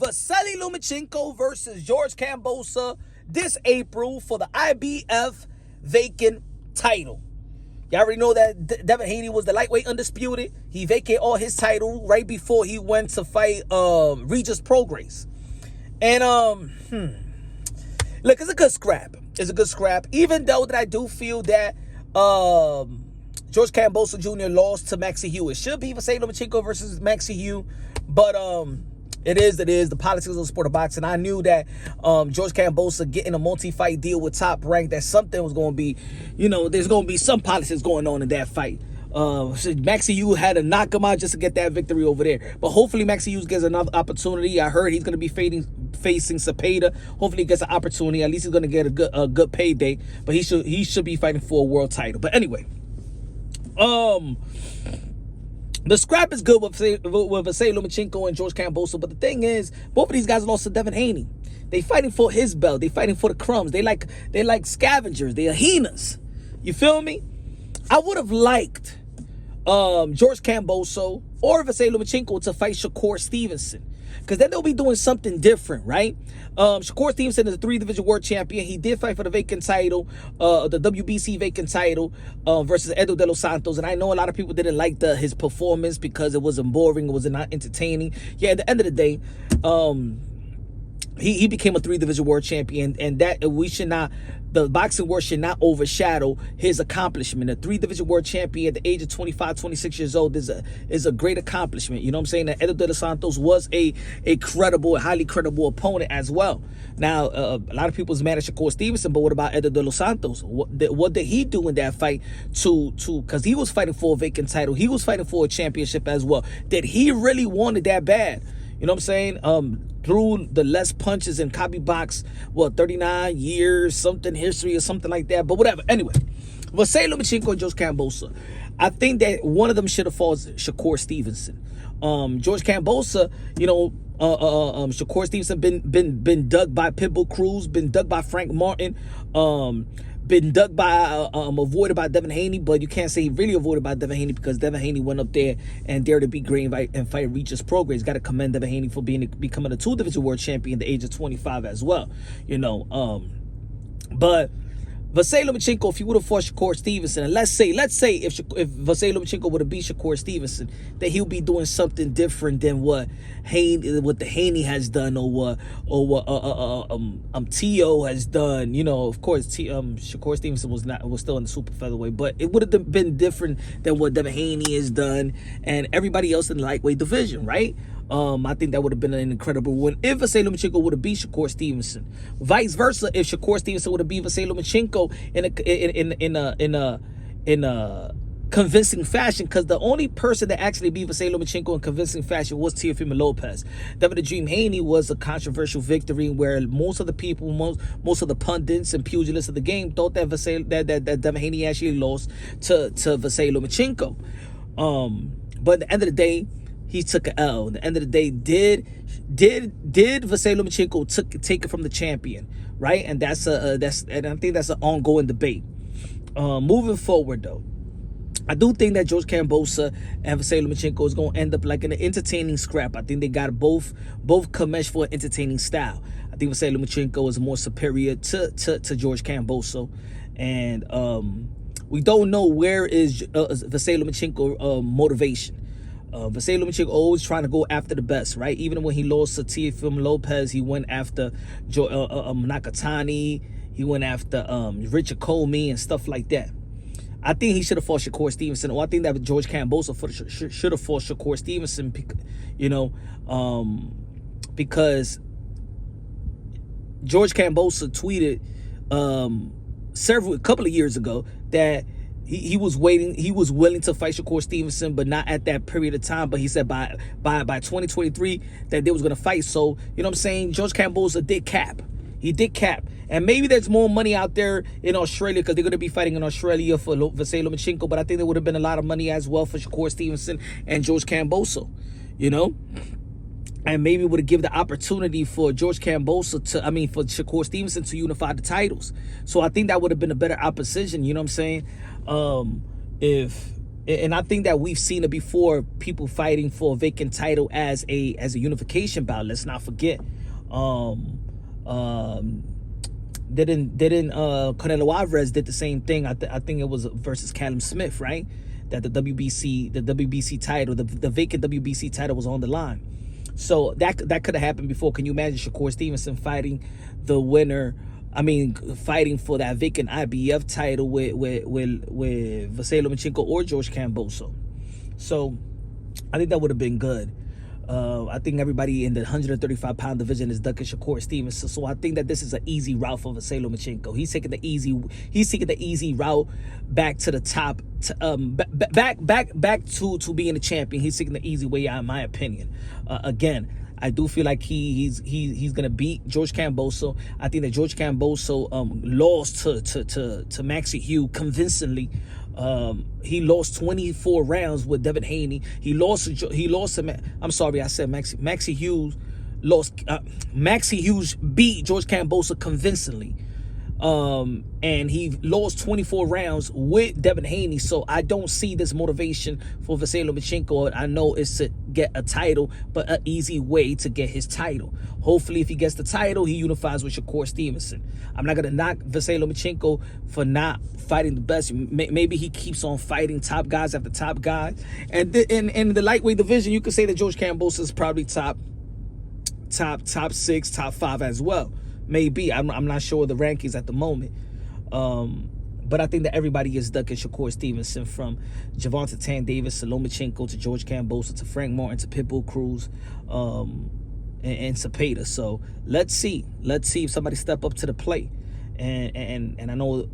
Vasyl Lomachenko versus George Kambosos this April for the IBF vacant title. Y'all already know that Devin Haney was the lightweight undisputed. He vacated all his title right before he went to fight Regis Prograis. And look, it's a good scrap. It's a good scrap. Even though that I do feel that George Kambosos Jr. lost to Maxie Hugh. It should be Vasyl Lomachenko versus Maxie Hugh, but it is the politics of the sport of boxing. I knew that George Kambosos getting a multi-fight deal with Top Rank, that something was going to be, there's going to be some politics going on in that fight. Maxie Hugh had to knock him out just to get that victory over there. But hopefully Maxie Hughes gets another opportunity. I heard he's going to be facing Cepeda. Hopefully he gets an opportunity. At least he's going to get a good payday. But he should be fighting for a world title. But anyway, the scrap is good with Vasyl Lomachenko and George Kambosos, but the thing is, both of these guys lost to Devin Haney. They fighting for his belt. They fighting for the crumbs. They like scavengers. They are hyenas. You feel me? I would have liked George Kambosos or Vasyl Lomachenko to fight Shakur Stevenson, because then they'll be doing something different, right? Shakur Stevenson is a 3-division world champion. He did fight for the vacant title, the WBC vacant title versus Edo de los Santos. And I know a lot of people didn't like his performance because it wasn't boring, it was not entertaining. Yeah, at the end of the day, he became a 3-division world champion, and that the boxing world should not overshadow his accomplishment. A 3-division world champion at the age of 25, 26 years old is a great accomplishment. You know what I'm saying? That Edo de los Santos was a credible, highly credible opponent as well. Now, a lot of people's mad at Shakur Stevenson, but what about Edo de los Santos? What did he do in that fight because he was fighting for a vacant title. He was fighting for a championship as well. Did he really want it that bad? You know what I'm saying? Through the less punches in copy box, 39 years, something history or something like that. But whatever. Anyway, Vasyl Lomachenko and George Kambosos. I think that one of them should have fought Shakur Stevenson. George Kambosos, Shakur Stevenson been dug by Pitbull Cruz, been dug by Frank Martin, been dug by avoided by Devin Haney, but you can't say he really avoided by Devin Haney because Devin Haney went up there and dared to be great and fight Regis Prograis. Got to commend Devin Haney for becoming a 2-division world champion at the age of 25 as well. But Vasyl Lomachenko, if he would have fought Shakur Stevenson, and let's say if Vasyl Lomachenko would have beat Shakur Stevenson, that he'll be doing something different than what the Haney has done, or what T.O. has done. Of course, Shakur Stevenson was still in the super featherweight, but it would have been different than what Devin Haney has done and everybody else in the lightweight division, right? I think that would have been an incredible win if Vasyl Lomachenko would have beat Shakur Stevenson. Vice versa, if Shakur Stevenson would have beat Vasyl Lomachenko in a convincing fashion, because the only person that actually beat Vasyl Lomachenko in convincing fashion was Teofimo Lopez. Devin the Dream Haney was a controversial victory where most of the people, most of the pundits and pugilists of the game thought that Devin Haney actually lost to Vasyl Lomachenko. But at the end of the day, he took an L. At the end of the day, did Vasyl Lomachenko take it from the champion, right? And and I think that's an ongoing debate. Moving forward, though, I do think that George Kambosos and Vasyl Lomachenko is going to end up like an entertaining scrap. I think they got both come mesh for an entertaining style. I think Vasyl Lomachenko is more superior to George Kambosos, and we don't know where is Vasyl Lomachenko motivation. Vasyl Lomachenko always trying to go after the best, right? Even when he lost to Teofimo Lopez, he went after Nakatani, he went after Richard Comey and stuff like that. I think he should have fought Shakur Stevenson, or I think that George Kambosos should have fought Shakur Stevenson, because George Kambosos tweeted a couple of years ago that he was willing to fight Shakur Stevenson, but not at that period of time. But he said by 2023 that they was going to fight. So, you know what I'm saying? George Kambosos did cap. He did cap. And maybe there's more money out there in Australia because they're going to be fighting in Australia for Vasyl Lomachenko. But I think there would have been a lot of money as well for Shakur Stevenson and George Kambosos, And maybe would have given the opportunity for for Shakur Stevenson to unify the titles. So I think that would have been a better opposition, you know what I'm saying? If And I think that we've seen it before, people fighting for a vacant title as a unification bout. Let's not forget. Didn't Canelo Alvarez did the same thing. I think it was versus Callum Smith, right? That the WBC title, the vacant WBC title was on the line. So that could have happened before. Can you imagine Shakur Stevenson fighting the winner? I mean, fighting for that vacant IBF title with Vasyl Lomachenko or George Kambosos. So I think that would have been good. I think everybody in the 135-pound division is ducking Shakur Stevenson. So I think that this is an easy route for Vasyl Lomachenko. He's taking the easy route back to the top, back to being a champion. He's taking the easy way out, in my opinion. Again, I do feel like he's gonna beat George Kambosos. I think that George Kambosos lost to Maxie Hughes convincingly. He lost 24 rounds with Devin Haney. He lost to I'm sorry, I said Maxie Hughes lost. Maxie Hughes beat George Kambosos convincingly. And he lost 24 rounds with Devin Haney. So I don't see this motivation for Vasyl Lomachenko. I know it's to get a title, but an easy way to get his title. Hopefully, if he gets the title, he unifies with Shakur Stevenson. I'm not going to knock Vasyl Lomachenko for not fighting the best. Maybe he keeps on fighting top guys after top guys. And in the lightweight division, you could say that George Kambosos is probably top 6, top 5 as well. Maybe. I'm not sure of the rankings at the moment. But I think that everybody is ducking Shakur Stevenson, from Gervonta Tank Davis to Lomachenko to George Kambosos to Frank Martin to Pitbull Cruz and Cepeda. So let's see if somebody step up to the plate. And I know,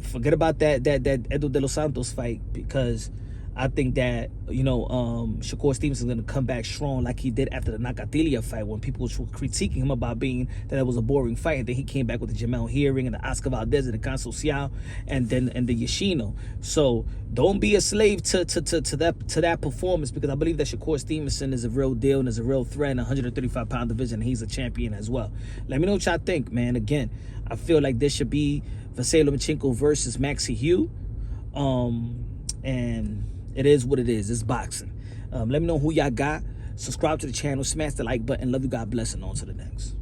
forget about that Edo de los Santos fight, because I think that, Shakur Stevenson is going to come back strong like he did after the Nakatilia fight, when people were critiquing him about that it was a boring fight. And then he came back with the Jamel Hearing and the Oscar Valdez and the Consocial and the Yoshino. So don't be a slave to that performance, because I believe that Shakur Stevenson is a real deal and is a real threat in the 135-pound division. He's a champion as well. Let me know what y'all think, man. Again, I feel like this should be Vasyl Lomachenko versus Maxie Hughes. And it is what it is. It's boxing. Let me know who y'all got. Subscribe to the channel. Smash the like button. Love you. God bless. And on to the next.